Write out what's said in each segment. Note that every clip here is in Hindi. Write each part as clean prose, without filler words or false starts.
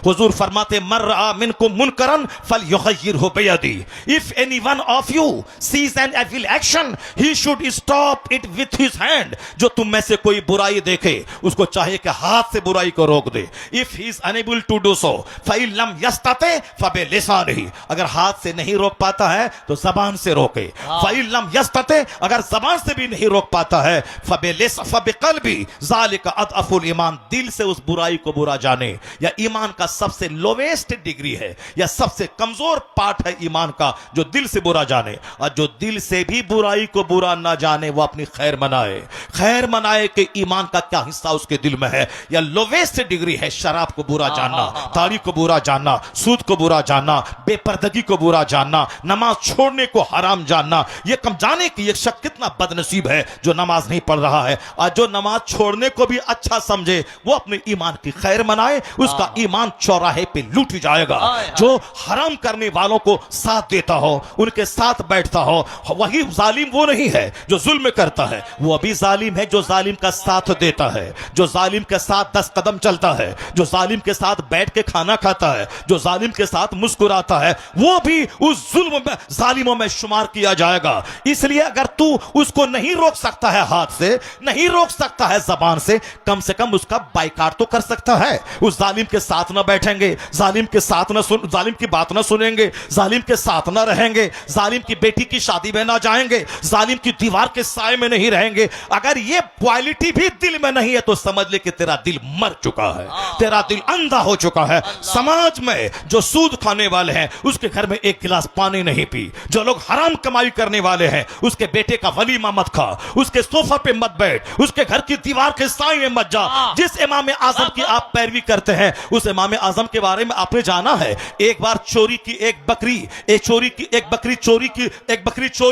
हुजूर फरमाते मर्रा मिनकुम मुनकरन फलयुगय्यिरहु बियदी। If any one of you sees an evil action he should stop it with his hand. जो तुम में से कोई बुराई देखे उसको चाहे कि हाथ से बुराई को रोक दे। If he is unable to do so फइन लम यस्तते फबिलिसानिही। अगर हाथ से नहीं रोक पाता है तो जबान से रोके। फइन लम यस्तते, अगर जबान से भी नहीं रोक पाता है फबिकल्बी ज़ालिका अदअफुल ईमान। दिल से उस बुराई को बुरा जाने। या ईमान का सबसे लोवेस्ट डिग्री है या सबसे कमजोर पार्ट है ईमान का, जो दिल से बुरा जाने। और जो दिल से भी बुराई को बुरा ना जाने वो अपनी खैर मनाए। खैर मनाए कि ईमान का क्या हिस्सा उसके दिल में है। या लोवेस्ट डिग्री है शराब को बुरा जानना, ताड़ी को बुरा जानना, सूद को बुरा जानना, बेपर्दगी को बुरा जानना, नमाज छोड़ने को हराम जानना। ये कम जाने कि ये शख्स कितना बदनसीब है जो नमाज नहीं पढ़ रहा है। और जो नमाज छोड़ने को भी अच्छा समझे वो अपने ईमान की खैर मनाए, उसका ईमान चौराहे पे लूट जाएगा। जो हराम करने वालों को साथ देता हो, उनके साथ बैठता हो, वही जालिम वो नहीं है जो जुल्म करता है। वो अभी जालिम है जो जालिम का साथ देता है, जो जालिम के साथ 10 कदम चलता है, जो जालिम के साथ बैठ के खाना खाता है, जो जालिम के साथ मुस्कुराता है, वो भी उस जुल्म में जालिमों में शुमार किया जाएगा। इसलिए अगर तू उसको नहीं रोक सकता है हाथ से, नहीं रोक सकता है जबान से कम उसका बाइकाट तो कर सकता है। उस जालिम के साथ ना बैठेंगे, जालिम के साथ ना सुन, जालिम की बात ना सुनेंगे, जालिम के साथ ना रहेंगे, जालिम की बेटी की शादी में ना जाएंगे, जालिम की दीवार के साए में नहीं रहेंगे। अगर ये क्वालिटी भी दिल में नहीं है तो समझ ले कि तेरा दिल मर चुका है, तेरा दिल अंधा हो चुका है। समाज में जो सूद खाने वाले हैं उसके घर में एक गिलास पानी नहीं पी, जो लोग हराम कमाई करने वाले हैं उसके बेटे का वलीमा मत खा, उसके सोफा पे मत बैठ, उसके घर की दीवार के साए में मत जा। जिस इमाम आजम की आप पैरवी करते हैं उस इमाम आजम के बारे में आपने जाना है। एक बार चोरी की एक बकरी चोरी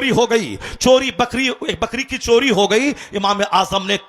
हो गई, एक बकरी की चोरी हो गई। इमाम आजम ने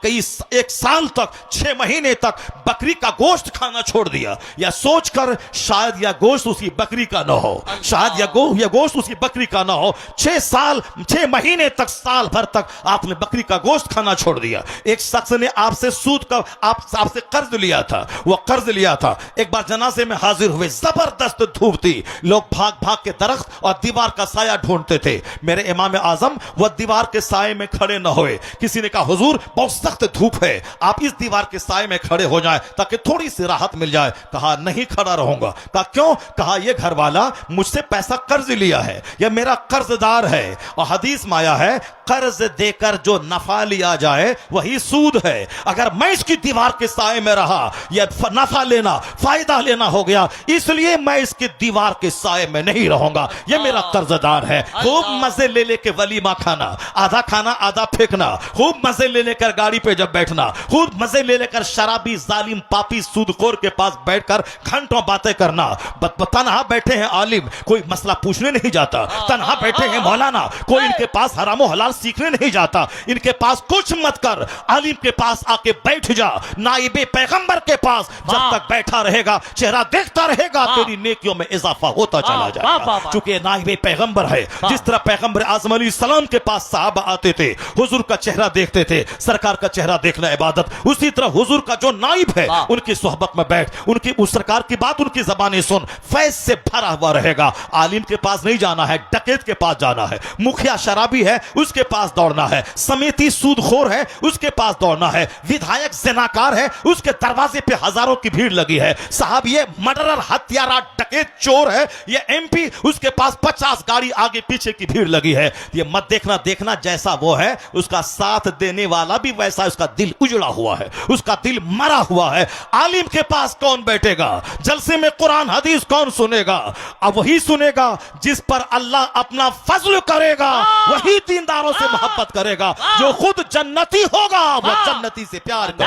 एक साल तक 6 महीने तक बकरी का गोश्त खाना छोड़ दिया, या सोचकर शायद यह गोश्त उसी बकरी का ना हो, शायद यह गोश्त उसी बकरी का ना हो। 6 महीने तक, साल भर तक आपने बकरी का गोश्त खाना छोड़ दिया। एक शख्स ने आपसे सूद का आपसे कर्ज लिया था, वो कर्ज लिया था। एक बार जनाजे में हाजिर हुए, जबरदस्त धूप थी, लोग भाग भाग के दरख्त और दीवार का साया ढूंढते थे। मेरे इमाम आजम वह दीवार के साए में खड़े न हुए। किसी ने कहा हुजूर बहुत सख्त धूप है, आप इस दीवार के साए में खड़े हो जाएं ताकि थोड़ी सी राहत मिल जाए। कहा नहीं खड़ा रहूंगा। कहा क्यों? कहा यह घर वाला मुझसे पैसा कर्ज लिया है, यह मेरा कर्जदार है। और हदीस में आया है कर्ज देकर जो नफा लिया जाए वही सूद है। अगर मैं इसकी दीवार के साए में रहा, यह नफा लेना, फायदा लेना हो गया, इसलिए मैं इसकी दीवार के साए में नहीं रहूंगा। यह मेरा कर्जदार है। खूब मजे ले लेके वलीमा खाना, आधा खाना आधा फेंकना, खूब मजे ले लेकर गाड़ी पे जब बैठना, खूब मजे ले लेकर शराबी जालिम पापी सूदखोर के पास बैठकर घंटों बातें करना। तनहा बैठे हैं आलिम, कोई मसला पूछने नहीं जाता। तनहा बैठे हैं मौलाना, कोई इनके पास हराम और हलाल सीखने नहीं जाता। इनके पास कुछ मत कर, आलिम के पास आके बैठ जा। नाइबे पैगंबर के पास जब तक बैठा रहेगा, चेहरा देखता रहेगा, तेरी नेकियों में इजाफा होता चला जाएगा। चूंकि नाइबे पैगंबर है, जिस तरह पैगंबर आज़म अलैहिस्सलाम के पास साहबा आते थे, हुजूर का चेहरा देखते थे, सरकार का चेहरा देखना इबादत, उसी तरह हुजूर का जो नाइब है उनकी सोहबत में बैठ, उनकी उस सरकार की बात उनकी ज़बानी सुन, फैज से भरा हुआ रहेगा। आलिम के पास नहीं जाना है, डकैत के पास जाना है। मुखिया शराबी है उसके पास दौड़ना है, समिति सूदखोर है उसके पास दौड़ना है, विधायक ज़नाकार है उसके दरवाजे पे हजारों की भीड़ लगी है। साहब ये मर्डरर, हत्यारा, डकैत, चोर है, ये एमपी, उसके पास 50 गाड़ी आगे पीछे की भीड़ लगी है। ये मत देखना जैसा वो है उसका साथ देने वाला भी वैसा, उसका दिल उजड़ा हुआ है, उसका दिल मरा हुआ है। आलिम के पास कौन बैठेगा? जलसे में कुरान हदीस कौन सुनेगा? अब वही सुनेगा जिस पर अल्लाह अपना फजल करेगा, वही दीनदारों से मोहब्बत करेगा। जो खुद जन्नती होगा वह जन्नती से प्यार करेगा,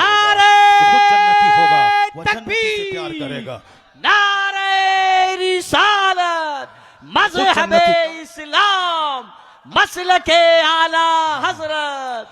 जो खुद जन्नती होगा वह जन्नती से प्यार करेगा। नारे रिसालत, मज़हब इस्लाम, मसलके आला हजरत।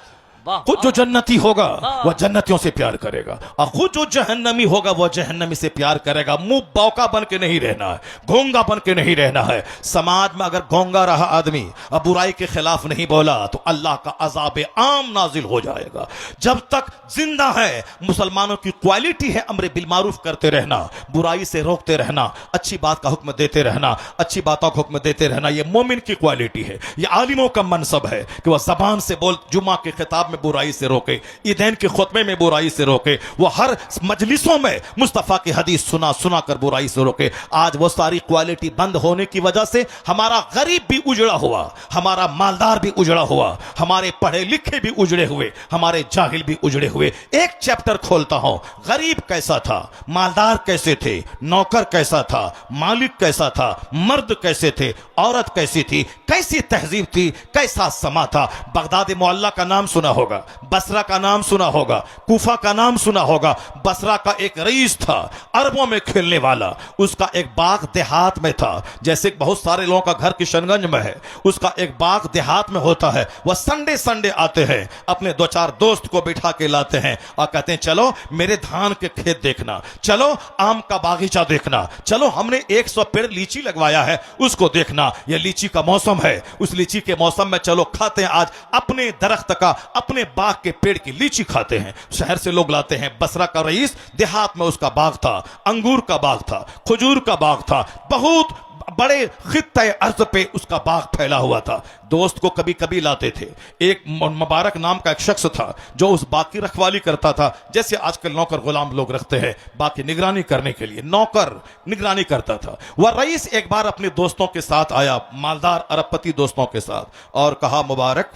वाह, खुद जो जन्नती होगा वाह। वह जन्नतियों से प्यार करेगा, और खुद जो जहन्नमी होगा वह जहन्नमी से प्यार करेगा। मुंह बौका बन के नहीं रहना है, घोंगा बन के नहीं रहना है। समाज में अगर घोंगा रहा आदमी और बुराई के खिलाफ नहीं बोला तो अल्लाह का अजाब आम नाजिल हो जाएगा। जब तक जिंदा है मुसलमानों की क्वालिटी है अम्र बिल मारूफ करते रहना, बुराई से रोकते रहना, अच्छी बात का हुक्म देते रहना, अच्छी बातों का हुक्म देते रहना। यह मोमिन की क्वालिटी है, यह आलिमों का मनसब है कि वह जबान से बोल, जुमा के खिताब में बुराई से रोके, ईदैन के खुतबे में बुराई से रोके, वह हर मजलिसों में मुस्तफ़ा की हदीस सुना सुना कर बुराई से रोके। आज वो सारी क्वालिटी बंद होने की वजह से हमारा गरीब भी उजड़ा हुआ, हमारा मालदार भी उजड़ा हुआ, हमारे पढ़े लिखे भी उजड़े हुए, हमारे जाहिल भी उजड़े हुए। एक चैप्टर खोलता हूं, गरीब कैसा था, मालदार कैसे थे, नौकर कैसा था, मालिक कैसा था, मर्द कैसे थे, औरत कैसी थी, कैसी तहजीब थी, कैसा समा था। बगदाद मोहल्ला का नाम सुना होगा, बसरा का नाम सुना होगा, कूफा का नाम सुना होगा। बसरा का एक रईस था, अरबों में खेलने वाला, उसका एक बाग देहात में था, जैसे बहुत सारे लोगों का घर किशनगंज में है, उसका एक बाग देहात में होता है। वह संडे संडे आते हैं, अपने दो चार दोस्त को बिठा के लाते हैं और कहते हैं चलो मेरे धान के खेत देखना, चलो आम का बागीचा देखना, चलो हमने 100 पेड़ लीची लगवाया है उसको देखना, यह लीची का मौसम है, उस लीची के मौसम में चलो खाते हैं आज अपने दरख्त का, अपने बाग के पेड़ की लीची खाते हैं। शहर से लोग लाते हैं। बसरा का रईस देहात में उसका बाग था, अंगूर का बाग था, खजूर का बाग था, बहुत बड़े खित्ते अर्ज पे उसका बाग फैला हुआ था। दोस्त को कभी कभी लाते थे। एक मुबारक नाम का एक शख्स था जो उस बाग की रखवाली करता था, जैसे आजकल नौकर गुलाम लोग रखते हैं बाग की निगरानी करने के लिए, नौकर निगरानी करता था। वह रईस एक बार अपने दोस्तों के साथ आया, मालदार अरबपति दोस्तों के साथ, और कहा मुबारक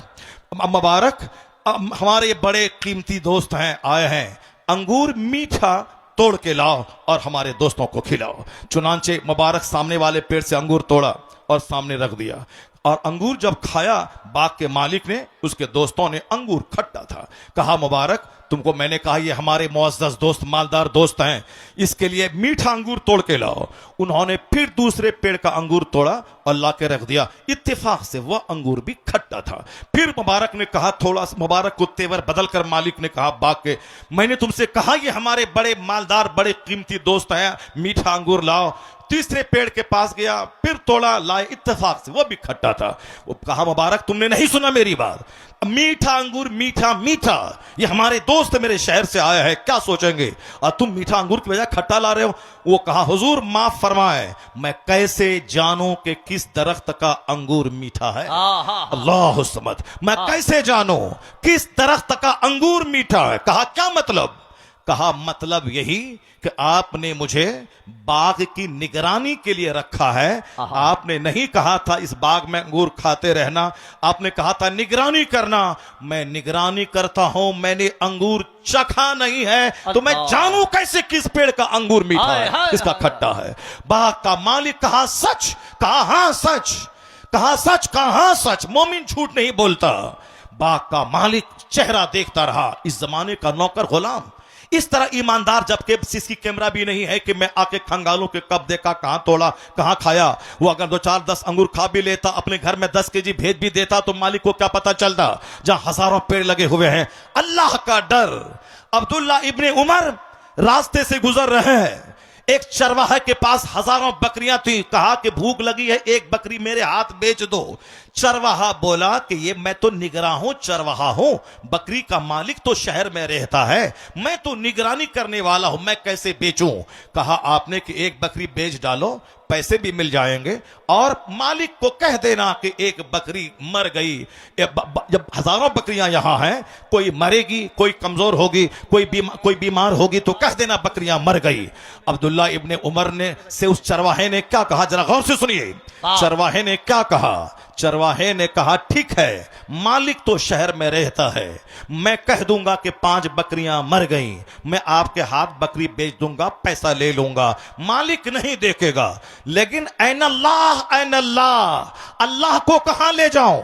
मुबारक हमारे बड़े कीमती दोस्त हैं, आए हैं, अंगूर मीठा तोड़ के लाओ और हमारे दोस्तों को खिलाओ। चुनांचे मुबारक सामने वाले पेड़ से अंगूर तोड़ा और सामने रख दिया, और अंगूर जब खाया बाग के मालिक ने, उसके दोस्तों ने, अंगूर खट्टा था। कहा मुबारक तुमको मैंने कहा ये हमारे मुअज़्ज़ज़ दोस्त, मालदार दोस्त हैं, इसके लिए मीठा अंगूर तोड़ के लाओ। उन्होंने फिर दूसरे पेड़ का अंगूर तोड़ा और ला के रख दिया। इत्तेफाक से वह अंगूर भी खट्टा था। फिर मुबारक ने कहा, थोड़ा मुबारक को तेवर बदल कर मालिक ने कहा बाग के, मैंने तुमसे कहा ये हमारे बड़े मालदार बड़े कीमती दोस्त हैं, मीठा अंगूर लाओ। तीसरे पेड़ के पास गया, फिर तोड़ा, लाए, इत्तेफाक से वह भी खट्टा था। वो कहा मुबारक तुमने नहीं सुना मेरी बात, मीठा अंगूर मीठा मीठा, ये हमारे दोस्त मेरे शहर से आया है, क्या सोचेंगे, और तुम मीठा अंगूर की बजाय खट्टा ला रहे हो। वो कहा हुजूर माफ फरमाए, मैं कैसे जानूं कि किस दरख्त का अंगूर मीठा है। अल्लाह समद, मैं कैसे जानूं किस दरख्त का अंगूर मीठा है। कहा क्या मतलब? कहा मतलब यही कि आपने मुझे बाग की निगरानी के लिए रखा है। आपने नहीं कहा था इस बाग में अंगूर खाते रहना, आपने कहा था निगरानी करना। मैं निगरानी करता हूं, मैंने अंगूर चखा नहीं है, तो मैं जानूं कैसे किस पेड़ का अंगूर मीठा है, किसका खट्टा है। बाग का मालिक कहा सच, कहा हां सच, कहा सच, कहा हां सच, मोमिन झूठ नहीं बोलता। बाग का मालिक चेहरा देखता रहा, इस जमाने का नौकर गुलाम। इस तरह ईमानदार, जबकि सीसी कैमरा भी नहीं है कि मैं आके खंगालों के कब देखा, कहां तोड़ा, कहां खाया। वो अगर 2-4-10 अंगूर खा भी लेता, अपने घर में 10 केजी भेज भी देता, तो मालिक को क्या पता चलता जहां हजारों पेड़ लगे हुए हैं। अल्लाह का डर। अब्दुल्ला इब्ने उमर रास्ते से गुजर रहे हैं, एक चरवाहे के पास हजारों बकरियां थी। कहा कि भूख लगी है, एक बकरी मेरे हाथ बेच दो। चरवाहा बोला कि ये मैं तो निगरां हूं, चरवाहा हूं, बकरी का मालिक तो शहर में रहता है, मैं तो निगरानी करने वाला हूं, मैं कैसे बेचूं। कहा आपने कि एक बकरी बेच डालो, पैसे भी मिल जाएंगे, और मालिक को कह देना कि एक बकरी मर गई। जब हजारों बकरियां यहां हैं, कोई मरेगी, कोई कमजोर होगी, कोई बीमार होगी, तो कह देना बकरियां मर गई। अब्दुल्ला इब्ने उमर ने से उस चरवाहे ने क्या कहा, जरा गौर से सुनिए। चरवाहे ने क्या कहा? चरवाहे ने कहा ठीक है, मालिक तो शहर में रहता है, मैं कह दूंगा कि 5 बकरियां मर गईं, मैं आपके हाथ बकरी बेच दूंगा, पैसा ले लूंगा, मालिक नहीं देखेगा। लेकिन ऐन अल्लाह, ऐन अल्लाह, अल्लाह को कहां ले जाऊं,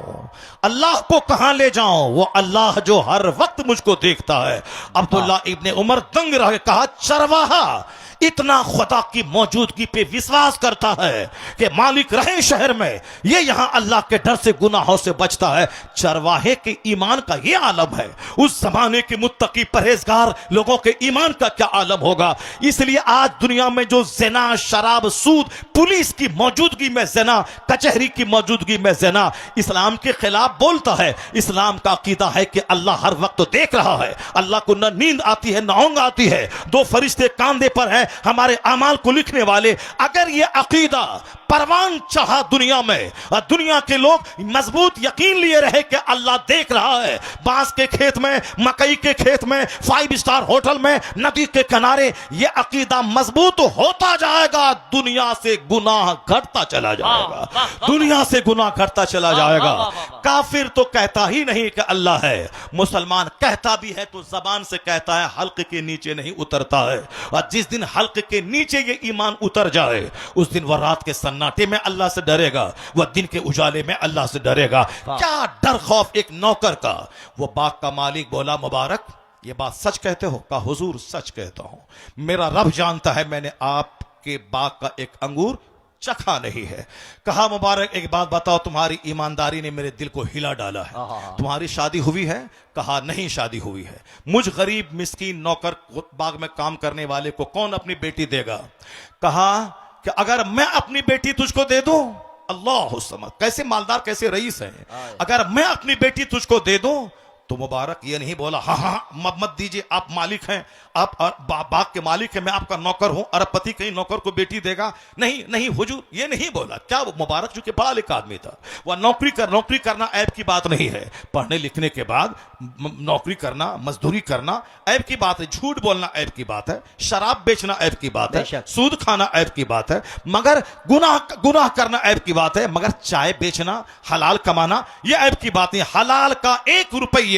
अल्लाह को कहां ले जाऊं, वो अल्लाह जो हर वक्त मुझको देखता है। अब्दुल्ला इब्ने उमर दंग रहे, कहा चरवाहा इतना खुदा की मौजूदगी पे विश्वास करता है कि मालिक रहे शहर में, ये यहां अल्लाह के डर से गुनाहों से बचता है। चरवाहे के ईमान का ये आलम है, उस जमाने के मुत्तकी परहेजगार लोगों के ईमान का क्या आलम होगा। इसलिए आज दुनिया में जो ज़िना, शराब, सूद, पुलिस की मौजूदगी में ज़िना, कचहरी की मौजूदगी में ज़िना इस्लाम के खिलाफ बोलता है। इस्लाम का अकीदा है कि अल्लाह हर वक्त देख रहा है, अल्लाह को न नींद आती है न ऊंघ आती है, दो फरिश्ते कांधे पर हैं हमारे अमाल को लिखने वाले। अगर ये अकीदा परवान चाहा दुनिया में और दुनिया के लोग मजबूत यकीन लिए रहे कि अल्लाह देख रहा है, बांस के खेत में, मकई के खेत में, 5 स्टार होटल में, नदी के किनारे, ये अकीदा मजबूत होता जाएगा, दुनिया से गुनाह घटता चला जाएगा, दुनिया से गुनाह घटता चला जाएगा। काफिर तो कहता ही नहीं कि अल्लाह है, मुसलमान कहता भी है तो जबान से कहता है, हल्क के नीचे नहीं उतरता है। और जिस दिन हल्क के नीचे ये ईमान उतर जाए, उस दिन वह रात के सन्नाटे में अल्लाह से डरेगा, वह दिन के उजाले में अल्लाह से डरेगा। क्या डर खौफ एक नौकर का। वो बाग का मालिक बोला, मुबारक ये बात सच कहते हो? कहा हुजूर सच कहता हूं, मेरा रब जानता है मैंने आपके बाग का एक अंगूर चखा नहीं है। कहा मुबारक एक बात बताओ, तुम्हारी ईमानदारी ने मेरे दिल को हिला डाला है, तुम्हारी शादी हुई है? कहा नहीं शादी हुई है। मुझ गरीब मिस्कीन नौकर बाग में काम करने वाले को कौन अपनी बेटी देगा? कहा कि अगर मैं अपनी बेटी तुझको दे दूं, अल्लाह समद, कैसे मालदार कैसे रईस है, अगर मैं अपनी बेटी तुझको दे दूं तो मुबारक ये नहीं बोला हाँ हाँ मत दीजिए, आप मालिक हैं, आप बाग के मालिक हैं, मैं आपका नौकर हूं, अरबपति कहीं नौकर को बेटी देगा? नहीं नहीं हुजूर, ये नहीं बोला। क्या वो मुबारक चूंकि पढ़ा लिखा आदमी था, वह नौकरी करना ऐब की बात नहीं है। पढ़ने लिखने के बाद नौकरी करना, मजदूरी करना ऐब की बात है, झूठ बोलना ऐब की बात है, शराब बेचना ऐब की बात है, सूद खाना ऐब की बात है, मगर गुनाह करना ऐब की बात है, मगर चाय बेचना, हलाल कमाना, यह ऐब की बात नहीं। हलाल का 1 रुपया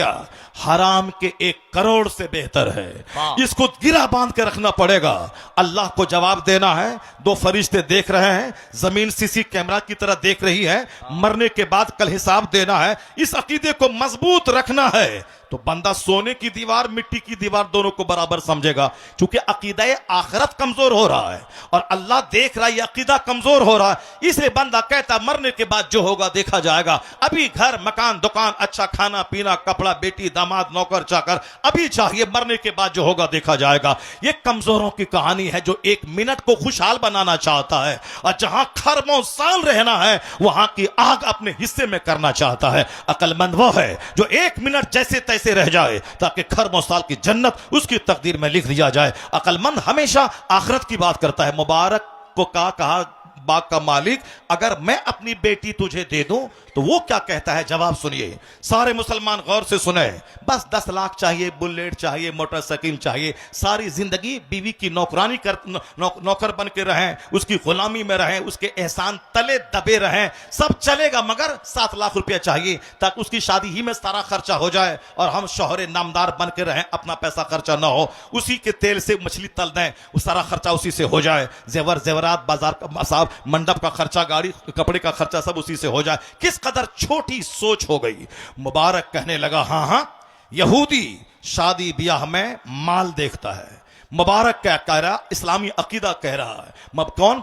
हराम के 1 करोड़ से बेहतर है। इसको गिरा बांध के रखना पड़ेगा। अल्लाह को जवाब देना है। 2 फरिश्ते देख रहे हैं, जमीन सीसी कैमरा की तरह देख रही है, मरने के बाद कल हिसाब देना है। इस अकीदे को मजबूत रखना है तो बंदा सोने की दीवार, मिट्टी की दीवार दोनों को बराबर समझेगा। क्योंकि अकीदा आखिरत कमजोर हो रहा है और अल्लाह देख रहा है, यह अकीदा कमजोर हो रहा है। इसलिए बंदा कहता मरने के बाद जो होगा देखा जाएगा। अभी घर, मकान, दुकान, अच्छा खाना पीना, कपड़ा, बेटी, दामाद, नौकर, चाकर अभी चाहिए, मरने के बाद जो होगा देखा जाएगा। यह कमजोरों की कहानी है जो 1 मिनट को खुशहाल बनाना चाहता है और जहां खरबों साल रहना है वहां की आग अपने हिस्से में करना चाहता है। अक्लमंद वो है जो 1 मिनट जैसे तैसे रह जाए ताकि खरबों साल की जन्नत उसकी तकदीर में लिख दिया जाए। अक्लमंद हमेशा आखिरत की बात करता है। मुबारक को कहा बाग का मालिक, अगर मैं अपनी बेटी तुझे दे दूं तो वो क्या कहता है, जवाब सुनिए। सारे मुसलमान गौर से सुने। बस 10 लाख चाहिए, बुलेट चाहिए, मोटरसाइकिल चाहिए, सारी जिंदगी बीवी की नौकरानी कर नौकर बन के रहें, उसकी गुलामी में रहें, उसके एहसान तले दबे रहें, सब चलेगा, मगर 7 लाख रुपया चाहिए ताकि उसकी शादी ही में सारा खर्चा हो जाए और हम शोहरे नामदार बन के रहें, अपना पैसा खर्चा ना हो, उसी के तेल से मछली तल दें, वो सारा खर्चा उसी से हो जाए, जेवरात, बाजार का मंडप का खर्चा, गाड़ी, कपड़े का खर्चा सब उसी से हो जाए। किस कदर छोटी सोच हो गई। मुबारक कहने लगा हाँ हाँ, यहूदी शादी ब्याह में माल देखता है। मुबारक क्या कह रहा, इस्लामी अकीदा कह रहा है। कौन?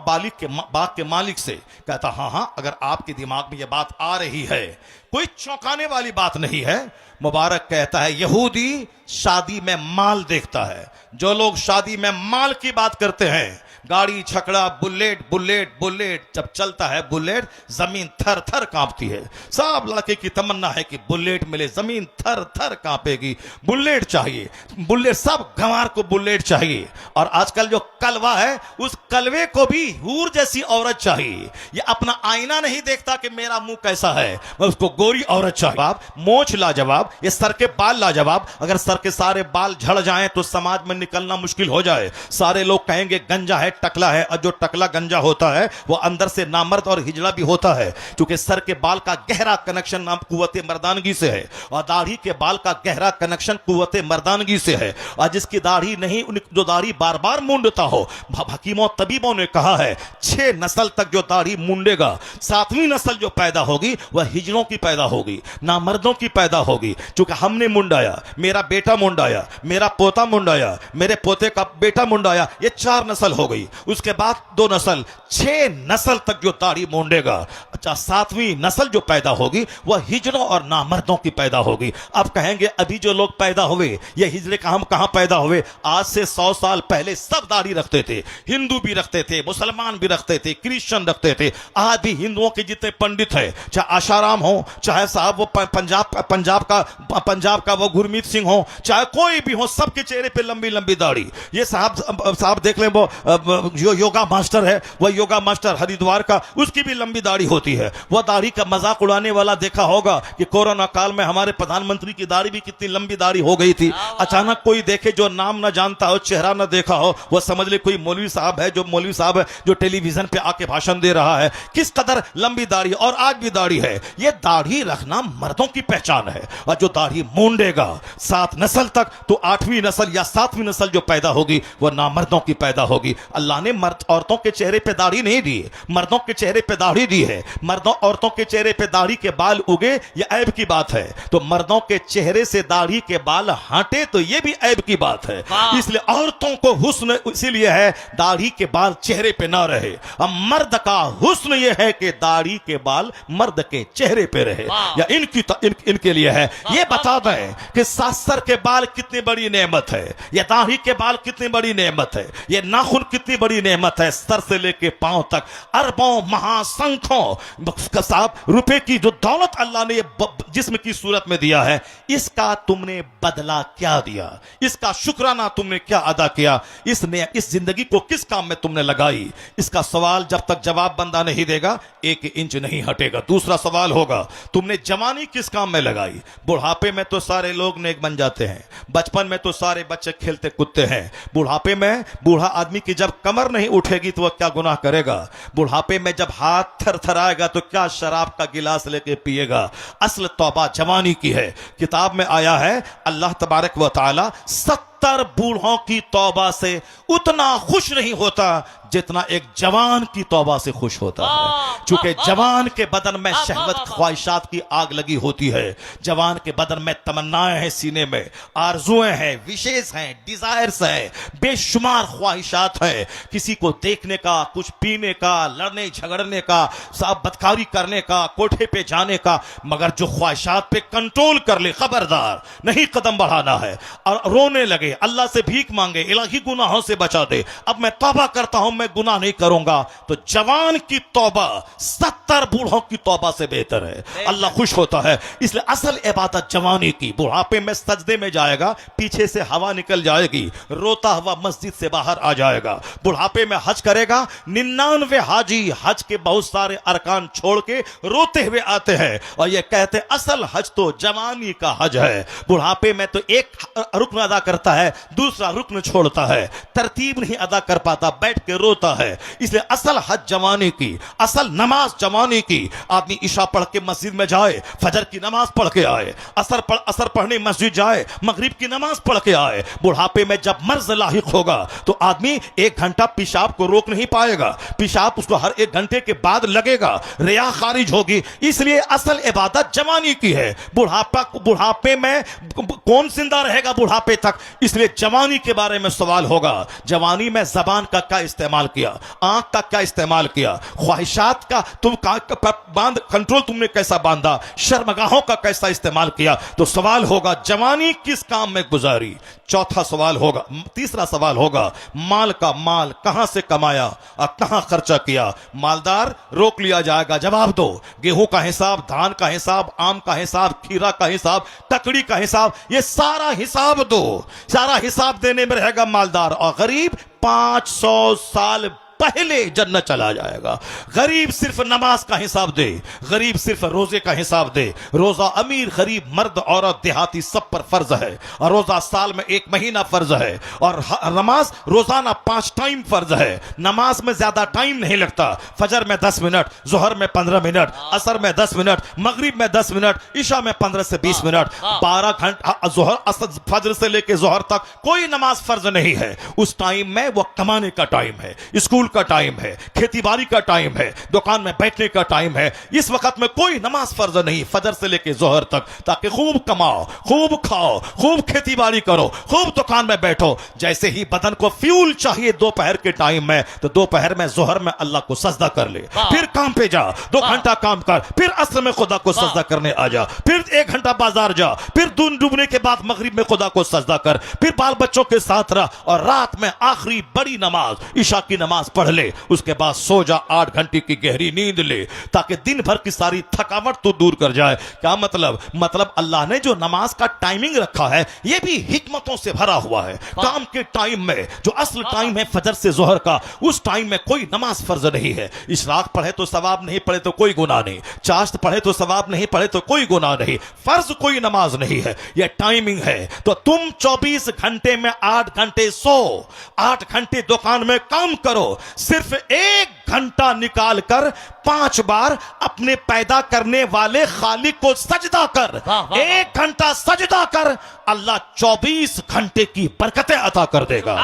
बाग के मालिक से कहता हाँ हाँ, अगर आपके दिमाग में यह बात आ रही है, कोई चौंकाने वाली बात नहीं है। मुबारक कहता है यहूदी शादी में माल देखता है। जो लोग शादी में माल की बात करते हैं, गाड़ी, छकड़ा, बुलेट जब चलता है बुलेट, जमीन थर थर कांपती है। सब लड़के की तमन्ना है कि बुलेट मिले, जमीन थर थर कांपेगी, बुलेट चाहिए, बुलेट, सब गंवार को बुलेट चाहिए। और आजकल जो कलवा है, उस कलवे को भी हूर जैसी औरत चाहिए। ये अपना आईना नहीं देखता कि मेरा मुंह कैसा है, उसको गोरी औरत चाहिए। मोछ लाजवाब, ये सर के बाल लाजवाब। अगर सर के सारे बाल झड़ जाएं तो समाज में निकलना मुश्किल हो जाए। सारे लोग कहेंगे गंजा है, है टकला है, और जो टकला गंजा होता है वो अंदर से नामर्द और हिजड़ा भी होता है, क्योंकि सर के बाल का गहरा कनेक्शन नाम कुव्वते मर्दानगी से है, और दाढ़ी के बाल का गहरा कनेक्शन कुव्वते मर्दानगी से है। और जिसकी दाढ़ी नहीं, जो दाढ़ी बार बार मूंडता हो, हकीमों तबीबों ने कहा है 6 नस्ल तक जो दाढ़ी मूंडेगा, 7वीं नस्ल जो पैदा होगी वह हिजड़ों की पैदा होगी, नामर्दों की पैदा होगी। क्योंकि हमने मुंडाया, मेरा बेटा मुंडाया, मेरा पोता मुंडाया, मेरे पोते का बेटा मुंडाया, ये 4 नस्ल हो गई। उसके बाद 2 नस्ल, 6 नस्ल तक जो दाढ़ी मूंडेगा। अच्छा, 7वीं नस्ल जो पैदा होगी वह हिजड़ों और नामर्दों की पैदा होगी। अब कहेंगे अभी जो लोग पैदा हुए ये हिजड़े का हम कहां पैदा हुए? आज से 100 साल पहले सब दाढ़ी रखते थे, हिंदू भी रखते थे, मुसलमान भी रखते थे, क्रिश्चियन रखते थे। आज भी हिंदुओं के जितने पंडित हैं, चाहे आशाराम हो, चाहे साहब वो पंजाब का वो गुरमीत सिंह हो, चाहे कोई भी हो, सबके चेहरे पे लंबी लंबी दाढ़ी। ये साहब देख लें, वो जो योगा मास्टर है, वह योगा मास्टर हरिद्वार का, उसकी भी लंबी दाढ़ी होती है। वह दाढ़ी का मजाक उड़ाने वाला देखा होगा कि कोरोना काल में हमारे प्रधानमंत्री की दाढ़ी भी कितनी लंबी दाढ़ी हो गई थी। अचानक कोई देखे जो नाम ना जानता हो, चेहरा ना देखा हो, वह समझ ले कोई मौलवी साहब है, जो टेलीविजन पे आके भाषण दे रहा है। किस कदर लंबी दाढ़ी, और आज भी दाढ़ी है। यह दाढ़ी रखना मर्दों की पहचान है, और जो दाढ़ी मूंडेगा 7 नस्ल तक, तो 8वीं नस्ल या 7वीं नस्ल जो पैदा होगी वह नामर्दों की पैदा होगी। अल्लाह ने मर्द औरतों के चेहरे पे दाढ़ी नहीं दी, मर्दों के चेहरे पे दाढ़ी दी है। मर्दों औरतों के चेहरे पे दाढ़ी के बाल उगे ये ऐब की बात है, तो मर्दों के चेहरे से दाढ़ी के बाल हटे तो ये भी ऐब की बात है। इसलिए औरतों को हुस्न इसीलिए है दाढ़ी के बाल चेहरे पे ना रहे। अब मर्द का हुस्न ये है कि दाढ़ी के बाल मर्द के चेहरे पे रहे, या इनके लिए है। ये बता दें कि सासर के बाल कितनी बड़ी नेमत है, ये दाढ़ी के बाल कितनी बड़ी नेमत है, ये नाखून कितनी बड़ी नेमत है। सर से लेके पांव तक अरबों महासंख्यों साहब रुपए की जो दौलत अल्लाह ने जिस्म की सूरत में दिया है, इसका तुमने बदला क्या दिया? इसका शुक्राना तुमने क्या अदा किया? इस जिंदगी को किस काम में तुमने लगाई? इसका सवाल जब तक जवाब बंदा नहीं देगा 1 इंच नहीं हटेगा। दूसरा सवाल होगा, तुमने जवानी किस काम में लगाई? बुढ़ापे में तो सारे लोग नेक बन जाते हैं, बचपन में तो सारे बच्चे खेलते कूदते हैं, बुढ़ापे में बूढ़ा आदमी की जब कमर नहीं उठेगी तो वह क्या गुनाह करेगा? बुढ़ापे में जब हाथ थरथराएगा तो क्या शराब का गिलास लेके पिएगा? असल तौबा जवानी की है। किताब में आया है अल्लाह तबारक व तआला 70 बूढ़ों की तौबा से उतना खुश नहीं होता जितना एक जवान की तौबा से खुश होता है। चूंकि जवान के बदन में शहवत ख्वाहिशात की आग लगी होती है, जवान के बदन में तमन्नाएं हैं, सीने में आरजुएं हैं, विशेष हैं, डिजायर्स हैं, बेशुमार ख्वाहिशात हैं, किसी को देखने का, कुछ पीने का, लड़ने झगड़ने का, सब बदकारी करने का, कोठे पे जाने का। मगर जो ख्वाहिशात पे कंट्रोल कर ले, खबरदार नहीं कदम बढ़ाना है, और रोने लगे, अल्लाह से भीख मांगे, इलाही गुनाहों से बचा दे, अब मैं तौबा करता हूं, मैं गुनाह नहीं करूंगा, तो जवान की तौबा 70 बूढ़ों की तौबा से बेहतर है। अल्लाह खुश होता है। इसलिए असल इबादत जवानी की। बुढ़ापे में सजदे में जाएगा, पीछे से हवा निकल जाएगी, रोता हुआ मस्जिद से बाहर आ जाएगा। बुढ़ापे में हज करेगा, 99 हाजी हज के बहुत सारे अरकान छोड़ के रोते हुए आते हैं, और ये कहते असल हज तो जवानी का हज है। बुढ़ापे में तो एक रुक्न अदा करता है, दूसरा रुक्न छोड़ता है, तरतीब नहीं अदा कर पाता, बैठ के रोता है। इसलिए असल हज जवानी की, असल नमाज जवानी की। आदमी ईशा पढ़ के मस्जिद में जाए, फजर की नमाज पढ़ के आए, असर पढ़ने मस्जिद जाए, मगरिब की नमाज पढ़ के आए। बुढ़ापे में जब मर्ज लाहिक होगा तो आदमी 1 घंटा पेशाब को रोक नहीं पाएगा, पेशाब उसको हर 1 घंटे के बाद लगेगा, रिया खारिज होगी। इसलिए असल इबादत जवानी की है। बुढ़ापे में कौन जिंदा रहेगा बुढ़ापे तक? इसलिए जवानी के बारे में सवाल होगा। जवानी में जबान का क्या इस्तेमाल किया, आंख का क्या इस्तेमाल किया, ख्वाहिशात का तुम कंट्रोल तुमने कैसा बांधा, शर्मगाहों का कैसा इस्तेमाल किया? तो सवाल होगा जवानी किस काम में गुजारी। चौथा सवाल होगा, तीसरा सवाल होगा, माल का माल कहां से कमाया और कहां खर्चा किया? मालदार रोक लिया जाएगा, जवाब दो। गेहूं का हिसाब, धान का हिसाब, आम का हिसाब, खीरा का हिसाब, ककड़ी का हिसाब, ये सारा हिसाब दो। सारा हिसाब देने में रहेगा मालदार, और गरीब 500 साल पहले जन्नत चला जाएगा। गरीब सिर्फ नमाज का हिसाब दे, गरीब सिर्फ रोजे का हिसाब दे। रोजा अमीर गरीब मर्द औरत देहाती सब पर फर्ज है, और रोजा साल में 1 महीना फर्ज है, और नमाज रोजाना 5 टाइम फर्ज है। नमाज में ज्यादा टाइम नहीं लगता। फजर में 10 मिनट, जोहर में 15 मिनट, असर में 10 मिनट, मगरिब में 10 मिनट, ईशा में 15 से 20 मिनट। 12 घंटा जोहर असर फजर से लेकर जोहर तक कोई नमाज फर्ज नहीं है। उस टाइम में वो कमाने का टाइम है, स्कूल का टाइम है, खेती बाड़ी का टाइम है, दुकान में बैठने का टाइम है। इस वक्त में कोई नमाज फर्ज नहीं फजर से लेकर जोहर तक, ताकि खूब कमाओ, खूब खाओ, खूब खेती बाड़ी करो, खूब दुकान में बैठो। जैसे ही बदन को फ्यूल चाहिए दोपहर के टाइम में, तो दोपहर में जोहर में अल्लाह को सजदा कर ले, फिर काम पे जा, 2 घंटा काम कर, फिर असर में खुदा को सजदा करने आ जा, फिर 1 घंटा बाजार जा, फिर दिन डूबने के बाद मगरिब में खुदा को सजदा कर, फिर बाल बच्चों के साथ रह, और रात में आखिरी बड़ी नमाज ईशा की नमाज पढ़ ले। उसके बाद सो जा, 8 घंटे की गहरी नींद ले, ताकि दिन भर की सारी थकावट तो दूर कर जाए। क्या मतलब अल्लाह ने जो नमाज का टाइमिंग रखा है यह भी हिकमतों से भरा हुआ है। काम के टाइम में जो असल टाइम है फजर से जोहर का, उस टाइम में कोई नमाज फर्ज नहीं है। इशराक पढ़े तो सवाब नहीं, पढ़े तो कोई गुनाह नहीं। चाश्त पढ़े तो सवाब नहीं, पढ़े तो कोई गुनाह नहीं। फर्ज कोई नमाज नहीं है, यह टाइमिंग है। तो तुम 24 घंटे में 8 घंटे सो, 8 घंटे दुकान में काम करो, सिर्फ 1 घंटा निकाल कर 5 बार अपने पैदा करने वाले खालिक को सजदा कर। 1 घंटा सजदा कर, अल्लाह 24 घंटे की बरकतें अता कर देगा।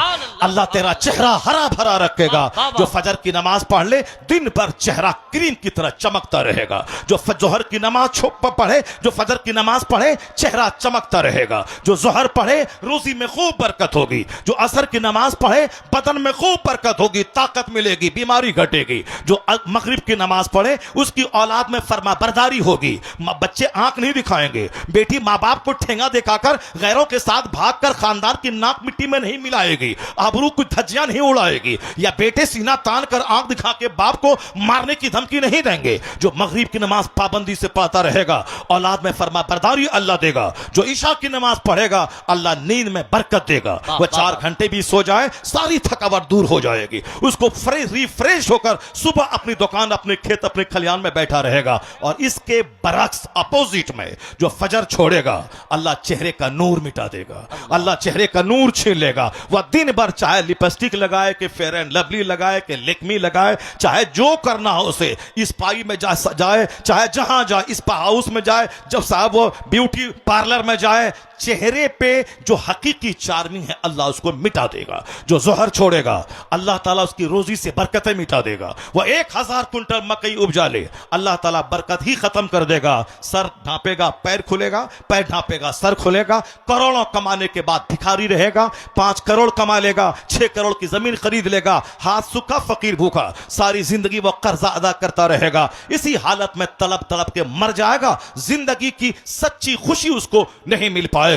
अल्लाह तेरा चेहरा हरा भरा रखेगा। जो फजर की नमाज पढ़ ले, दिन भर चेहरा क्रीम की तरह चमकता रहेगा। जो जोहर की नमाज पढ़े, जो फजर की नमाज पढ़े, चेहरा चमकता रहेगा। जो जोहर पढ़े, रोजी में खूब बरकत होगी। जो असर की नमाज पढ़े, बदन में खूब बरकत होगी, ताकत मिलेगी, बीमारी घटेगी। जो मगरिब की नमाज पढ़े, उसकी औलाद में फरमा बरदारी होगी। बच्चे आंख नहीं दिखाएंगे, बेटी माँ बाप को ठेंगा दिखाकर गैरों के साथ भागकर खानदान की नाक मिट्टी में नहीं मिलाएगी, आबरू की धज्जियां नहीं उड़ाएगी, या बेटे सीना तान कर आंख दिखा के बाप को मारने की धमकी नहीं देंगे। जो मगरिब की नमाज पाबंदी से पढ़ता रहेगा, औलाद में फरमा बरदारी अल्लाह देगा। जो ईशा की नमाज पढ़ेगा, अल्लाह नींद में बरकत देगा। वह 4 घंटे भी सो जाए, सारी थकावट दूर हो जाएगी। उसको रिफ्रेश होकर सुबह अपनी दुकान, अपने खेत, अपने खलियान में बैठा रहेगा। और इसके बरक्स अपोजिट में जो फजर छोड़ेगा, अल्लाह चेहरे का नूर मिटा देगा, अल्लाह चेहरे का नूर छीन लेगा। वह दिन भर चाहे लिपस्टिक लगाए कि फेयर एंड लवली लगाए कि लेकमी लगाए, चाहे जो करना हो उसे, स्पाई में जाए, चाहे जहां जाए, स्पा हाउस में जाए, जब साहब वो ब्यूटी पार्लर में जाए, चेहरे पे जो हकीकी चार्मिंग है अल्लाह उसको मिटा देगा। जो जोहर छोड़ेगा, अल्लाह ताला उसकी रोजी से बरकतें मिटा देगा। वह 1000 कुंटल मकई उपजा ले, अल्लाह ताला बरकत ही खत्म कर देगा। सर ढांपेगा पैर खुलेगा, पैर ढांपेगा सर खुलेगा। करोड़ों कमाने के बाद भिखारी रहेगा। 5 करोड़ कमा लेगा, 6 करोड़ की जमीन खरीद लेगा, हाथ सूखा फकीर भूखा, सारी जिंदगी वह कर्जा अदा करता रहेगा। इसी हालत में तड़प तड़प के मर जाएगा। जिंदगी की सच्ची खुशी उसको नहीं मिल पाएगी।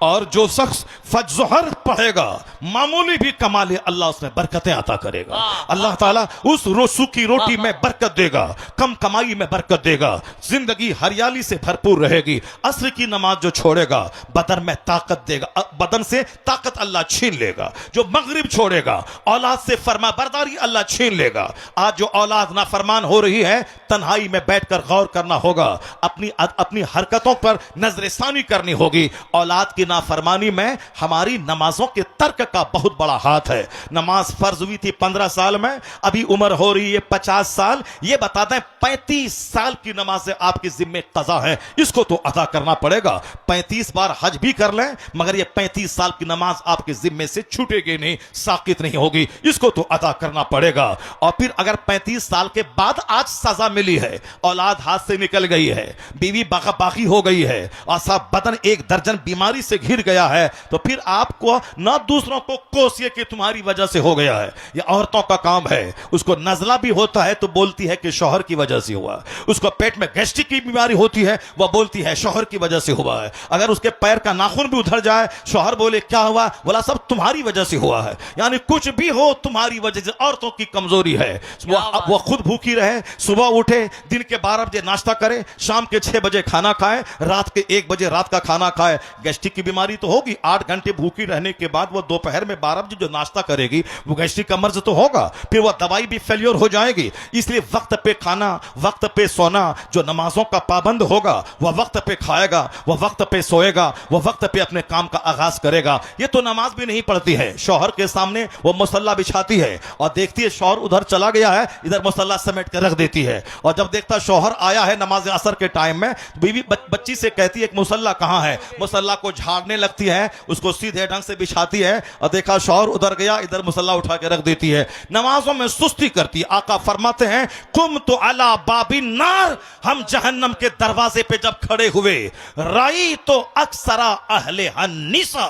और जो शख्स फजर पढ़ेगा, मामूली भी कमा ले, अल्लाह उसमें बरकतें अता करेगा। अल्लाह ताला उस सूखी रोटी में बरकत देगा, कम कमाई में बरकत देगा, जिंदगी हरियाली से भरपूर रहेगी। असर की नमाज जो छोड़ेगा, बदन में ताकत देगा, बदन से ताकत अल्लाह छीन लेगा। जो मगरिब छोड़ेगा, औलाद से फरमा बरदारी अल्लाह छीन लेगा। आज जो औलाद नाफरमान हो रही है, तन्हाई में बैठकर गौर करना होगा, अपनी हरकतों पर नजरसानी करनी होगी। औलाद की नाफरमानी में हमारी नमाजों के तर्क का बहुत बड़ा हाथ है। नमाज फर्ज हुई थी 15 साल में, अभी उम्र हो रही है 50 साल। ये बता दें 35 साल की नमाजें आपकी जिम्मे कज़ा है, इसको तो अदा करना पड़ेगा। 35 बार हज भी कर लें, मगर ये 35 साल की नमाज आपके जिम्मे से छूटेगी नहीं, साकित नहीं होगी, इसको तो अदा करना पड़ेगा। और फिर अगर 35 साल के बाद आज सजा मिली है, औलाद हाथ से निकल गई है, बीवी बाकी हो गई है, और सब बदन एक दर्जन बीमारी से घिर गया है, तो फिर आपको ना दूसरों को कोसिए कि तुम्हारी वजह से हो गया है। यह औरतों का काम है, उसको नजला भी होता है तो बोलती है कि शौहर की वजह से हुआ। उसको पेट में गैस्ट्रिक की बीमारी होती है, वह बोलती है शौहर की वजह से हुआ है। अगर उसके पैर का नाखून भी उधर जाए, शौहर बोले क्या हुआ, बोला सब तुम्हारी वजह से हुआ है। यानी कुछ भी हो तुम्हारी वजह से। औरतों की कमजोरी है, वो खुद भूखी रहे, सुबह उठे, दिन के 12 बजे नाश्ता करे, शाम के 6 बजे खाना खाए, रात के 1 बजे रात का खाना खाए। गैस्ट्रिक की बीमारी तो होगी। 8 घंटे भूखी रहने के बाद वो दोपहर में 12 बजे जो नाश्ता करेगी, वो गैस्ट्रिक का मर्ज तो होगा, फिर वह दवाई भी फेलियर हो जाएगी। इसलिए वक्त पे खाना, वक्त पे सोना, जो नमाजों का पाबंद होगा वह वक्त पे खाएगा, वह वक्त पे सोएगा, वह वक्त पे अपने काम का आगाज करेगा। ये तो नमाज भी नहीं पढ़ती है, शौहर के सामने वो मुसल्ला बिछाती है और देखती है शौहर उधर चला गया है, इधर मुसल्ला समेट के रख देती है। और जब देखता शौहर आया है नमाज असर के टाइम में, बीवी बच्ची से कहती है कि मुसल्ला कहां है। मुसल्ला को झाड़ने लगती है, उसको सीधे ढंग से बिछाती है और देखा शौहर उधर गया, इधर मुसल्ला उठा के रख देती है। नमाजों में सुस्ती करती। आका फरमाते हैं कुम तो अला बाबी नार, हम जहन्नम के दरवाजे पे जब खड़े हुए, राई तो अक्सरा अहले हन्निसा।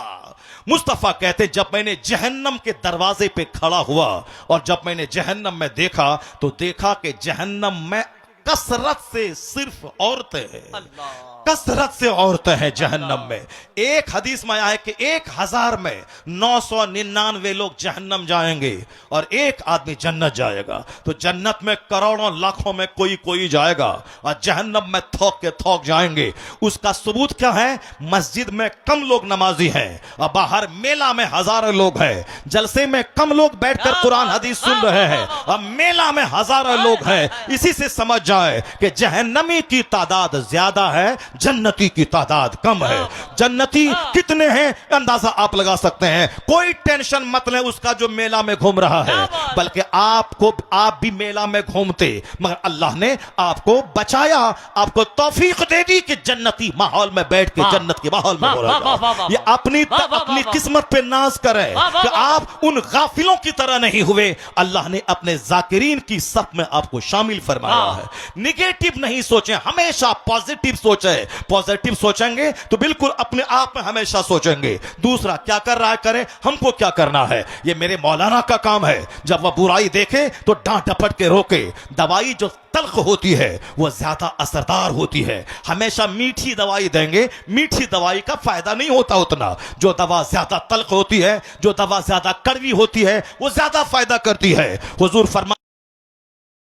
मुस्तफा कहते जब मैंने जहन्नम के दरवाजे पे खड़ा हुआ और जब मैंने जहन्नम में देखा तो देखा कि जहन्नम में कसरत से सिर्फ औरतें हैं, कसरत से औरतें हैं जहन्नम में। एक हदीस में आया है कि 1000 में 999 लोग जहन्नम जाएंगे और एक आदमी जन्नत जाएगा। तो जन्नत में करोड़ों लाखों में कोई कोई जाएगा और जहन्नम में थोक के थोक जाएंगे। उसका सबूत क्या है? मस्जिद में कम लोग नमाजी हैं और बाहर मेला में हजारों लोग हैं। जलसे में कम लोग बैठकर कुरान हदीस सुन रहे हैं और मेला में हजारों लोग हैं। इसी से समझ जाए कि जहन्नमी की तादाद ज्यादा है, जन्नती की तादाद कम है। जन्नती कितने हैं अंदाजा आप लगा सकते हैं। कोई टेंशन मत लें उसका जो मेला में घूम रहा है, बल्कि आप भी मेला में घूमते, मगर अल्लाह ने आपको बचाया, आपको तौफीक दे दी कि जन्नती माहौल में बैठ के जन्नत के माहौल में हो रहा। ये अपनी किस्मत पे नाज करें कि आप उन गाफिलों की तरह नहीं हुए। अल्लाह ने अपने जाकिरीन की सफ में आपको शामिल फरमाया है। निगेटिव नहीं सोचें, हमेशा पॉजिटिव सोचें। पॉजिटिव सोचेंगे तो बिल्कुल अपने आप में हमेशा सोचेंगे दूसरा क्या कर रहा है करे, हमको क्या करना है। ये मेरे मौलाना का काम है, जब वह बुराई देखे तो डांट डपट के रोके। दवाई जो तल्ख होती है वह ज्यादा असरदार होती है। हमेशा मीठी दवाई देंगे, मीठी दवाई का फायदा नहीं होता उतना। जो दवा ज्यादा तल्ख होती है, जो दवा ज्यादा कड़वी होती है, वो ज्यादा फायदा करती है। हुजूर फरमा